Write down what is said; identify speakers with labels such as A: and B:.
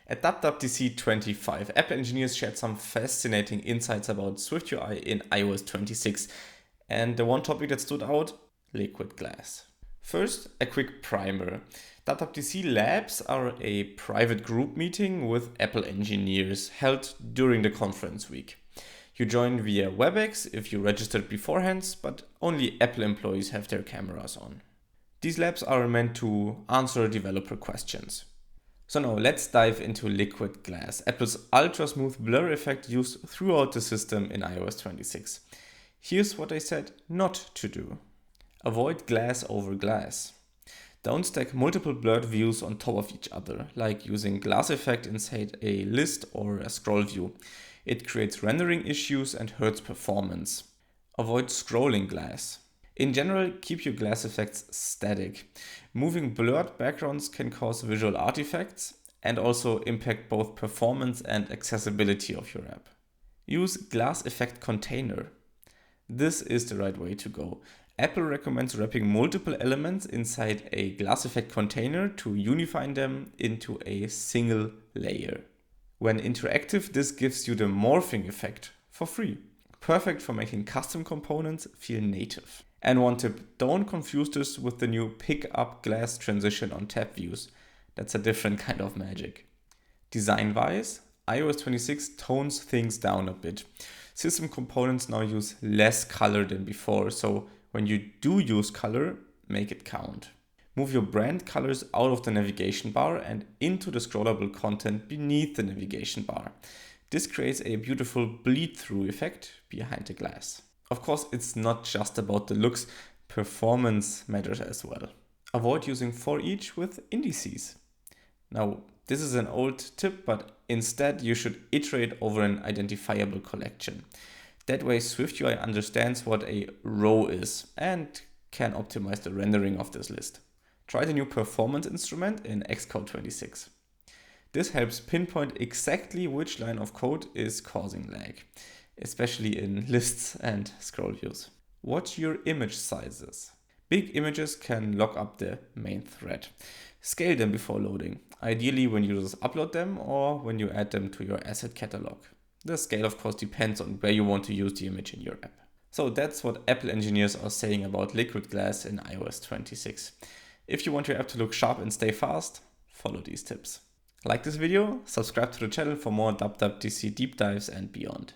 A: At WWDC 25, Apple engineers shared some fascinating insights about SwiftUI in iOS 26. And the one topic that stood out, liquid glass. First, a quick primer. WWDC Labs are a private group meeting with Apple engineers held during the conference week. You join via Webex if you registered beforehand, but only Apple employees have their cameras on. These labs are meant to answer developer questions. So now let's dive into liquid glass, Apple's ultra smooth blur effect used throughout the system in iOS 26. Here's what I said not to do. Avoid glass over glass. Don't stack multiple blurred views on top of each other, like using glass effect inside a list or a scroll view. It creates rendering issues and hurts performance. Avoid scrolling glass. In general, keep your glass effects static. Moving blurred backgrounds can cause visual artifacts and also impact both performance and accessibility of your app. Use glass effect container. This is the right way to go. Apple recommends wrapping multiple elements inside a glass effect container to unify them into a single layer. When interactive, this gives you the morphing effect for free. Perfect for making custom components feel native. And one tip, don't confuse this with the new pick up glass transition on tab views. That's a different kind of magic. Design-wise, iOS 26 tones things down a bit. System components now use less color than before, so when you do use color, make it count. Move your brand colors out of the navigation bar and into the scrollable content beneath the navigation bar. This creates a beautiful bleed-through effect behind the glass. Of course, it's not just about the looks, performance matters as well. Avoid using for each with indices. Now, this is an old tip, but instead you should iterate over an identifiable collection. That way SwiftUI understands what a row is and can optimize the rendering of this list. Try the new performance instrument in Xcode 26. This helps pinpoint exactly which line of code is causing lag, especially in lists and scroll views. Watch your image sizes. Big images can lock up the main thread. Scale them before loading, ideally when users upload them or when you add them to your asset catalog. The scale of course depends on where you want to use the image in your app. So that's what Apple engineers are saying about liquid glass in iOS 26. If you want your app to look sharp and stay fast, follow these tips. Like this video, subscribe to the channel for more WWDC deep dives and beyond.